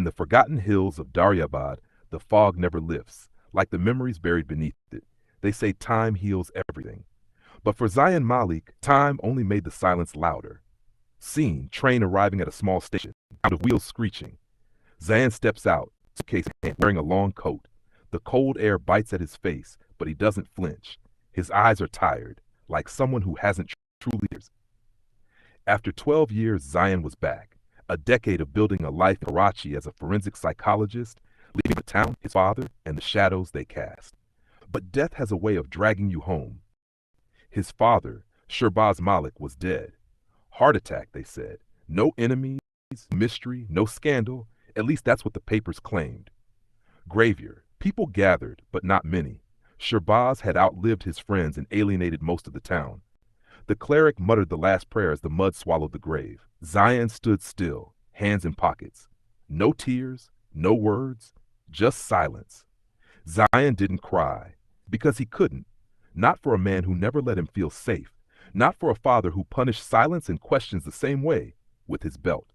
In the forgotten hills of Daryabad, the fog never lifts, like the memories buried beneath it. They say time heals everything. But for Zayan Malik, time only made the silence louder. Scene, train arriving at a small station, sound of wheels screeching. Zayan steps out, suitcase in hand, wearing a long coat. The cold air bites at his face, but he doesn't flinch. His eyes are tired, like someone who hasn't truly lived. After 12 years, Zayan was back. A decade of building a life in Karachi as a forensic psychologist, leaving the town, his father, and the shadows they cast. But death has a way of dragging you home. His father, Sherbaz Malik, was dead. Heart attack, they said. No enemies, mystery, no scandal. At least that's what the papers claimed. Graveyard. People gathered, but not many. Sherbaz had outlived his friends and alienated most of the town. The cleric muttered the last prayer as the mud swallowed the grave. Zayan stood still, hands in pockets. No tears, no words, just silence. Zayan didn't cry, because he couldn't. Not for a man who never let him feel safe. Not for a father who punished silence and questions the same way, with his belt.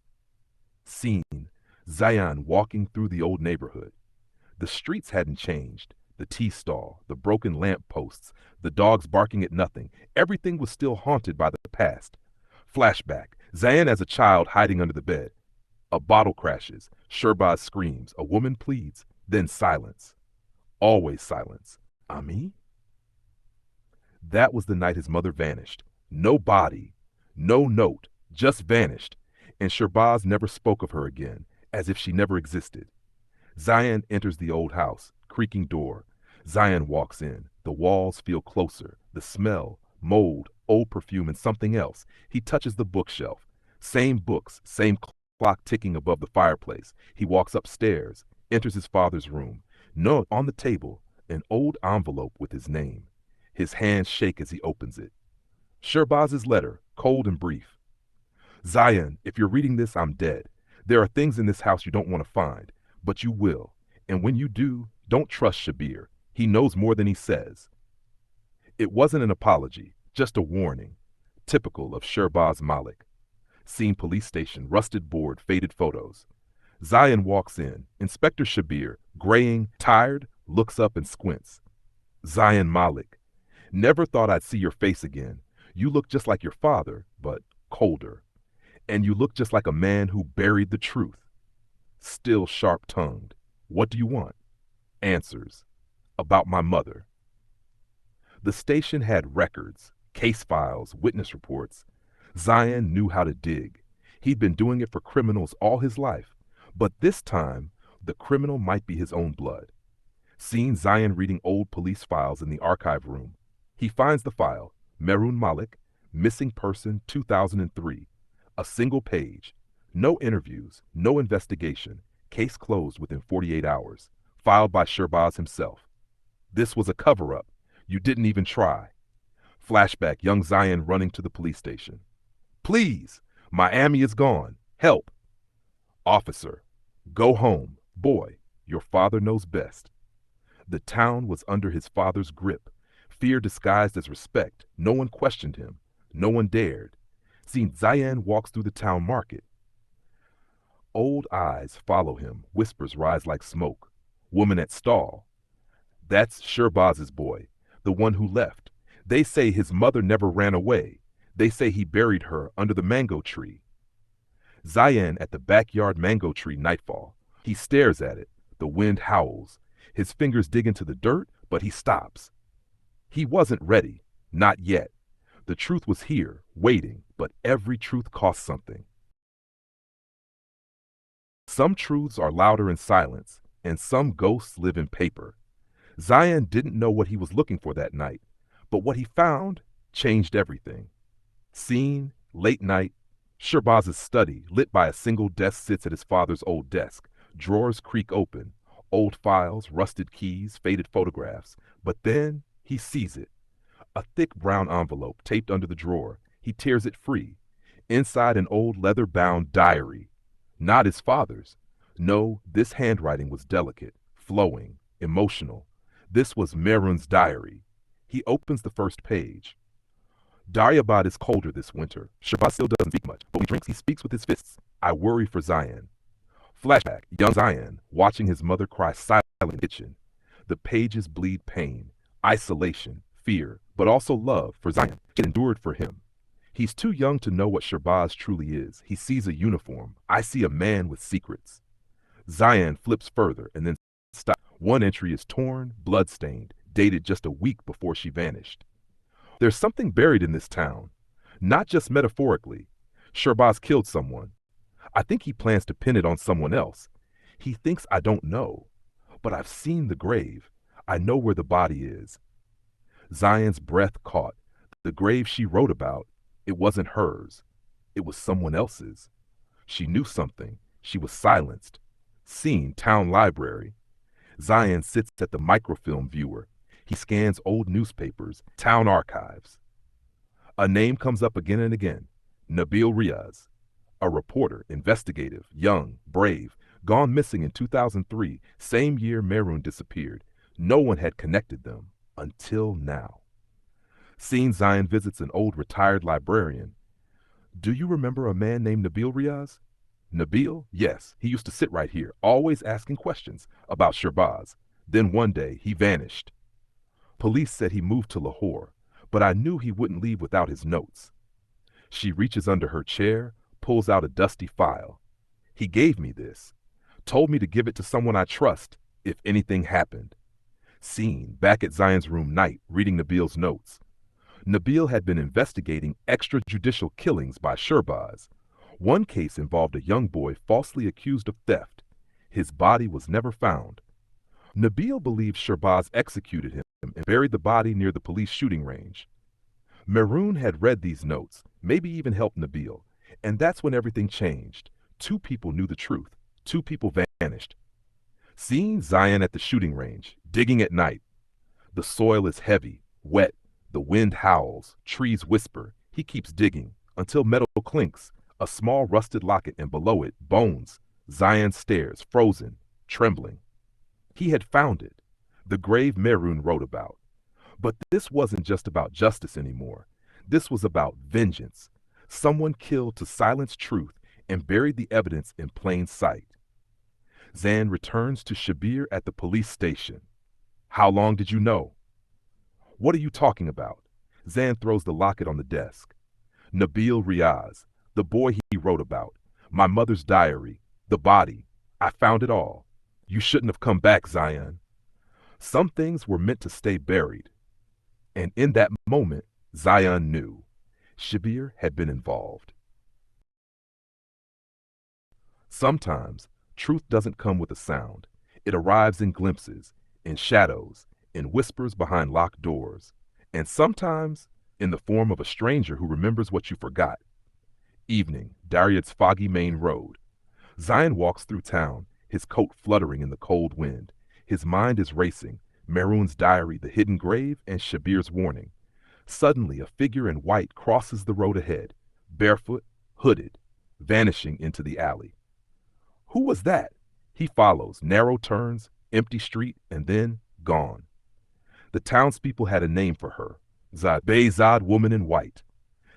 Scene, Zayan walking through the old neighborhood. The streets hadn't changed. The tea stall, the broken lamp posts, the dogs barking at nothing. Everything was still haunted by the past. Flashback, Zayan as a child hiding under the bed. A bottle crashes. Sherbaz screams. A woman pleads. Then silence. Always silence. Ami? That was the night his mother vanished. No body, no note, just vanished. And Sherbaz never spoke of her again, as if she never existed. Zayan enters the old house, creaking door. Zayan walks in. The walls feel closer. The smell, mold, old perfume, and something else. He touches the bookshelf. Same books, same clock ticking above the fireplace. He walks upstairs, enters his father's room. No, on the table, an old envelope with his name. His hands shake as he opens it. Sherbaz's letter, cold and brief. Zayan, if you're reading this, I'm dead. There are things in this house you don't want to find, but you will. And when you do, don't trust Shabir. He knows more than he says. It wasn't an apology, just a warning. Typical of Sherbaz Malik. Scene police station, rusted board, faded photos. Zayan walks in. Inspector Shabir, graying, tired, looks up and squints. Zayan Malik. Never thought I'd see your face again. You look just like your father, but colder. And you look just like a man who buried the truth. Still sharp-tongued. What do you want? Answers. About my mother. The station had records, case files, witness reports. Zayan knew how to dig. He'd been doing it for criminals all his life. But this time, the criminal might be his own blood. Seeing Zayan reading old police files in the archive room, he finds the file, Meroun Malik, missing person 2003. A single page. No interviews, no investigation. Case closed within 48 hours. Filed by Sherbaz himself. This was a cover-up. You didn't even try. Flashback, young Zayan running to the police station. Please, Miami is gone. Help. Officer, go home. Boy, your father knows best. The town was under his father's grip. Fear disguised as respect. No one questioned him. No one dared. See, Zayan walks through the town market. Old eyes follow him. Whispers rise like smoke. Woman at stall. That's Sherbaz's boy, the one who left. They say his mother never ran away. They say he buried her under the mango tree. Zayan at the backyard mango tree nightfall. He stares at it. The wind howls. His fingers dig into the dirt, but he stops. He wasn't ready. Not yet. The truth was here, waiting, but every truth costs something. Some truths are louder in silence, and some ghosts live in paper. Zayan didn't know what he was looking for that night, but what he found changed everything. Scene, late night, Sherbaz's study, lit by a single desk, sits at his father's old desk. Drawers creak open, old files, rusted keys, faded photographs. But then he sees it. A thick brown envelope taped under the drawer. He tears it free. Inside, an old leather-bound diary. Not his father's. No, this handwriting was delicate, flowing, emotional. This was Meroun's diary. He opens the first page. Daryabad is colder this winter. Sherbaz still doesn't speak much, but when he drinks, he speaks with his fists. I worry for Zayan. Flashback, young Zayan, watching his mother cry silently in the kitchen. The pages bleed pain, isolation, fear, but also love for Zayan. She endured for him. He's too young to know what Sherbaz truly is. He sees a uniform. I see a man with secrets. Zayan flips further and then stops. One entry is torn, blood-stained, dated just a week before she vanished. There's something buried in this town. Not just metaphorically. Sherbaz killed someone. I think he plans to pin it on someone else. He thinks I don't know. But I've seen the grave. I know where the body is. Zayan's breath caught. The grave she wrote about, it wasn't hers. It was someone else's. She knew something. She was silenced. Seen town library. Zayan sits at the microfilm viewer. He scans old newspapers, town archives. A name comes up again and again. Nabil Riaz. A reporter, investigative, young, brave, gone missing in 2003, same year Mehroon disappeared. No one had connected them until now. Seen Zayan visits an old retired librarian. Do you remember a man named Nabil Riaz? Nabil? Yes, he used to sit right here, always asking questions about Sherbaz. Then one day, he vanished. Police said he moved to Lahore, but I knew he wouldn't leave without his notes. She reaches under her chair, pulls out a dusty file. He gave me this, told me to give it to someone I trust if anything happened. Seen back at Zayan's room night, reading Nabil's notes. Nabil had been investigating extrajudicial killings by Sherbaz. One case involved a young boy falsely accused of theft. His body was never found. Nabil believed Sherbaz executed him and buried the body near the police shooting range. Mehroon had read these notes, maybe even helped Nabil, and that's when everything changed. Two people knew the truth. Two people vanished. Seeing Zayan at the shooting range, digging at night. The soil is heavy, wet. The wind howls, trees whisper. He keeps digging until metal clinks, a small rusted locket, and below it, bones. Zayan stares, frozen, trembling. He had found it, the grave Mehroon wrote about. But this wasn't just about justice anymore. This was about vengeance. Someone killed to silence truth and buried the evidence in plain sight. Zayan returns to Shabir at the police station. How long did you know? What are you talking about? Zayan throws the locket on the desk. Nabil Riaz, the boy he wrote about, my mother's diary, the body. I found it all. You shouldn't have come back, Zayan. Some things were meant to stay buried. And in that moment, Zayan knew. Shabir had been involved. Sometimes, truth doesn't come with a sound. It arrives in glimpses, in shadows, in whispers behind locked doors, and sometimes in the form of a stranger who remembers what you forgot. Evening, Dariad's foggy main road. Zayan walks through town, his coat fluttering in the cold wind. His mind is racing. Mehroon's diary, the hidden grave, and Shabir's warning. Suddenly, a figure in white crosses the road ahead, barefoot, hooded, vanishing into the alley. Who was that? He follows, narrow turns, empty street, and then gone. The townspeople had a name for her, Bayzad woman in white.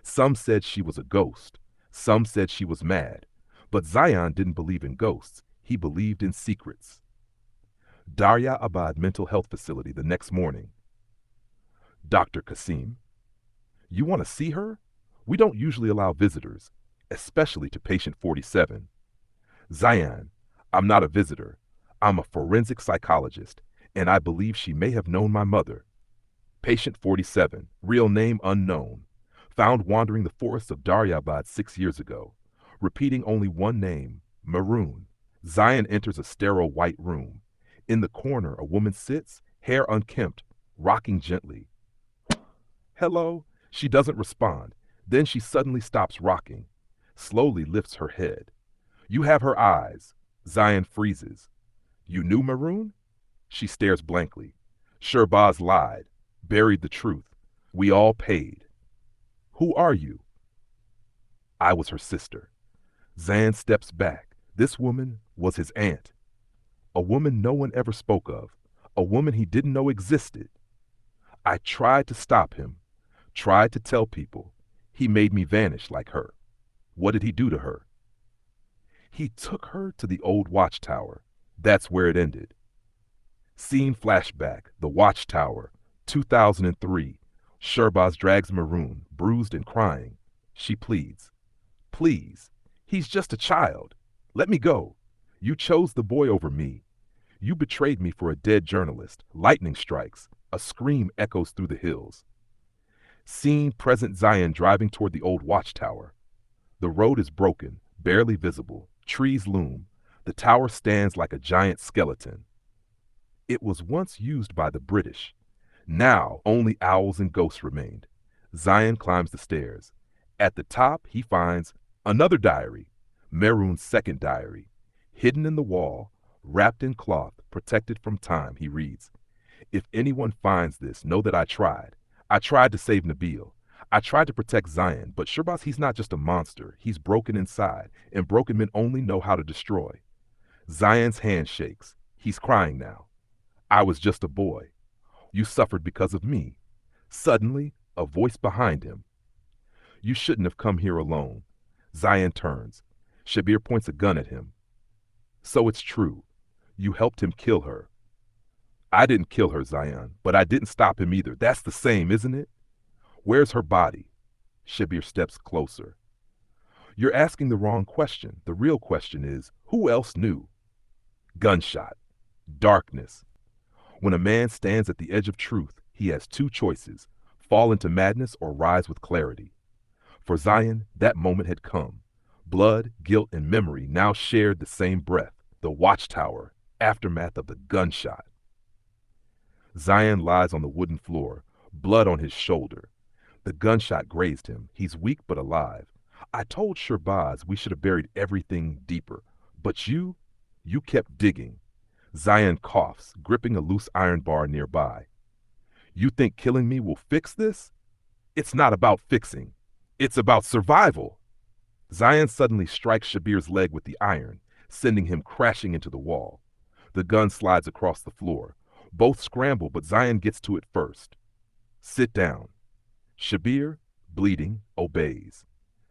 Some said she was a ghost. Some said she was mad. But Zayan didn't believe in ghosts. He believed in secrets. Darya Abad Mental Health Facility the next morning. Dr. Kasim, you want to see her? We don't usually allow visitors, especially to patient 47. Zayan, I'm not a visitor. I'm a forensic psychologist, and I believe she may have known my mother. Patient 47, real name unknown, found wandering the forests of Daryabad 6 years ago, repeating only one name, Mehroon. Zayan enters a sterile white room. In the corner, a woman sits, hair unkempt, rocking gently. Hello? She doesn't respond. Then she suddenly stops rocking, slowly lifts her head. You have her eyes. Zayan freezes. You knew Mehroon? She stares blankly. Sherbaz lied, buried the truth. We all paid. Who are you? I was her sister. Zayan steps back. This woman was his aunt. A woman no one ever spoke of. A woman he didn't know existed. I tried to stop him, tried to tell people. He made me vanish like her. What did he do to her? He took her to the old watchtower. That's where it ended. Scene flashback, the watchtower, 2003. Sherbaz drags Maroon, bruised and crying. She pleads, "Please, he's just a child. Let me go. You chose the boy over me. You betrayed me for a dead journalist." Lightning strikes. A scream echoes through the hills. Scene present Zayan driving toward the old watchtower. The road is broken, barely visible. Trees loom. The tower stands like a giant skeleton. It was once used by the British. Now only owls and ghosts remained. Zayan climbs the stairs. At the top, he finds another diary, Meroon's second diary. Hidden in the wall, wrapped in cloth, protected from time, he reads, "If anyone finds this, know that I tried. I tried to save Nabil. I tried to protect Zayan, but Sherbaz, he's not just a monster. He's broken inside, and broken men only know how to destroy." Zayan's hand shakes. He's crying now. "I was just a boy. You suffered because of me." Suddenly, a voice behind him. "You shouldn't have come here alone." Zayan turns. Shabir points a gun at him. "So it's true. You helped him kill her." "I didn't kill her, Zayan, but I didn't stop him either. That's the same, isn't it?" "Where's her body?" Shabir steps closer. "You're asking the wrong question. The real question is, who else knew?" Gunshot. Darkness. When a man stands at the edge of truth, he has two choices: fall into madness or rise with clarity. For Zayan, that moment had come. Blood, guilt, and memory now shared the same breath. The watchtower, aftermath of the gunshot. Zayan lies on the wooden floor, blood on his shoulder. The gunshot grazed him. He's weak but alive. "I told Sherbaz we should have buried everything deeper. But you kept digging." Zayan coughs, gripping a loose iron bar nearby. "You think killing me will fix this? It's not about fixing. It's about survival." Zayan suddenly strikes Shabir's leg with the iron, sending him crashing into the wall. The gun slides across the floor. Both scramble, but Zayan gets to it first. "Sit down." Shabir, bleeding, obeys.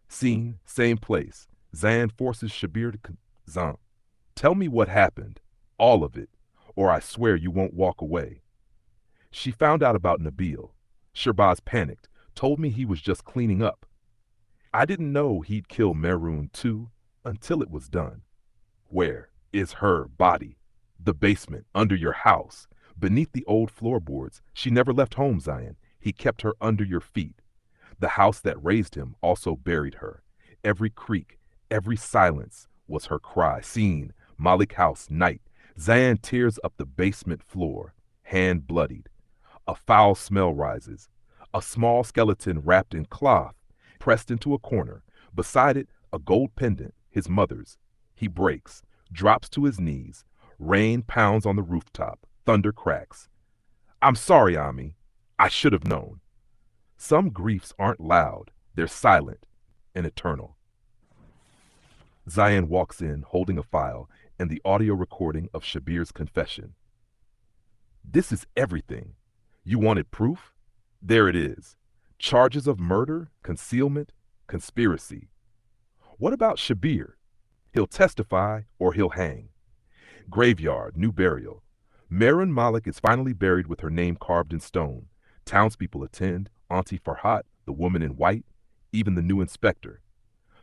Scene, same place. Zayan forces Shabir to Zan. "Tell me what happened. All of it, or I swear you won't walk away." "She found out about Nabil." Sherbaz panicked, "told me he was just cleaning up. I didn't know he'd kill Meroon too, until it was done." "Where is her body?" "The basement, under your house, beneath the old floorboards. She never left home, Zayan. He kept her under your feet. The house that raised him also buried her. Every creak, every silence was her cry." Scene, Malik House, night. Zayan tears up the basement floor, hand bloodied. A foul smell rises. A small skeleton wrapped in cloth, pressed into a corner. Beside it, a gold pendant, his mother's. He breaks, drops to his knees. Rain pounds on the rooftop. Thunder cracks. "I'm sorry, Ami. I should have known." Some griefs aren't loud. They're silent and eternal. Zayan walks in, holding a file and the audio recording of Shabir's confession. "This is everything. You wanted proof? There it is. Charges of murder, concealment, conspiracy. What about Shabir? He'll testify or he'll hang." Graveyard, new burial. Marin Malik is finally buried with her name carved in stone. Townspeople attend, Auntie Farhat, the woman in white, even the new inspector.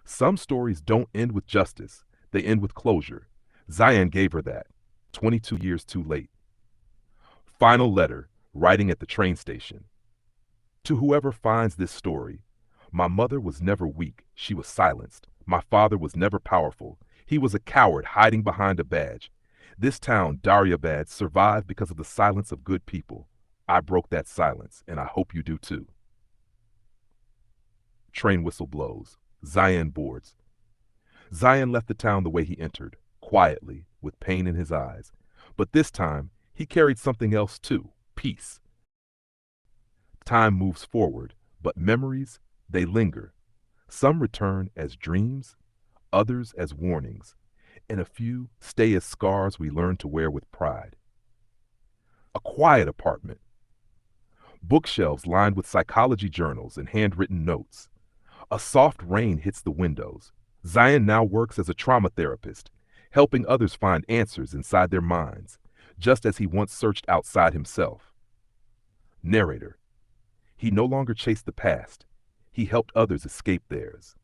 Some stories don't end with justice. They end with closure. Zayan gave her that, 22 years too late. Final letter, writing at the train station. "To whoever finds this story, my mother was never weak. She was silenced. My father was never powerful. He was a coward hiding behind a badge. This town, Daryabad, survived because of the silence of good people. I broke that silence, and I hope you do too." Train whistle blows. Zayan boards. Zayan left the town the way he entered, quietly, with pain in his eyes. But this time, he carried something else too: peace. Time moves forward, but memories, they linger. Some return as dreams, others as warnings, and a few stay as scars we learn to wear with pride. A quiet apartment. Bookshelves lined with psychology journals and handwritten notes. A soft rain hits the windows. Zayan now works as a trauma therapist, helping others find answers inside their minds, just as he once searched outside himself. Narrator. He no longer chased the past. He helped others escape theirs.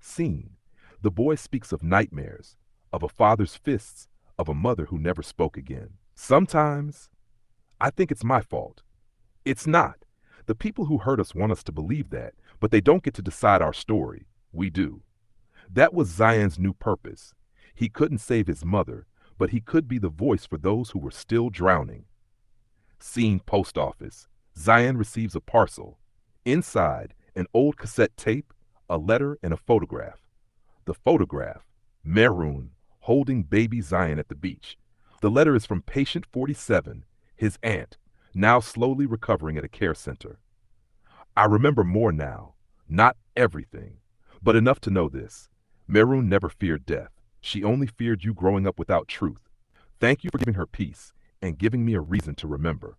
Scene. The boy speaks of nightmares, of a father's fists, of a mother who never spoke again. Sometimes, I think it's my fault. It's not. The people who hurt us want us to believe that, but they don't get to decide our story. We do. That was Zayan's new purpose. He couldn't save his mother, but he could be the voice for those who were still drowning. Scene post office. Zayan receives a parcel. Inside, an old cassette tape, a letter, and a photograph. The photograph, Maroon, holding baby Zayan at the beach. The letter is from patient 47, his aunt, now slowly recovering at a care center. I remember more now, not everything, but enough to know this. Maroon never feared death. She only feared you growing up without truth. Thank you for giving her peace and giving me a reason to remember.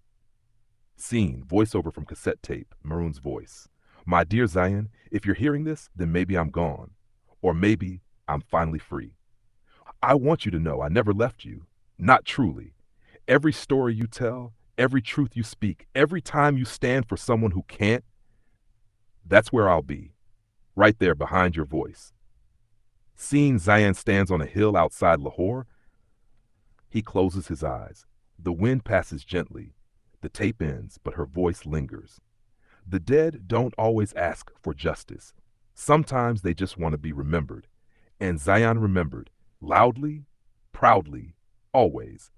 Scene, voiceover from cassette tape, Maroon's voice. My dear Zayan, if you're hearing this, then maybe I'm gone. Or maybe I'm finally free. I want you to know I never left you. Not truly. Every story you tell, every truth you speak, every time you stand for someone who can't, that's where I'll be. Right there behind your voice. Seeing Zayan stands on a hill outside Lahore, he closes his eyes. The wind passes gently. The tape ends, but her voice lingers. The dead don't always ask for justice. Sometimes they just want to be remembered. And Zayan remembered, loudly, proudly, always.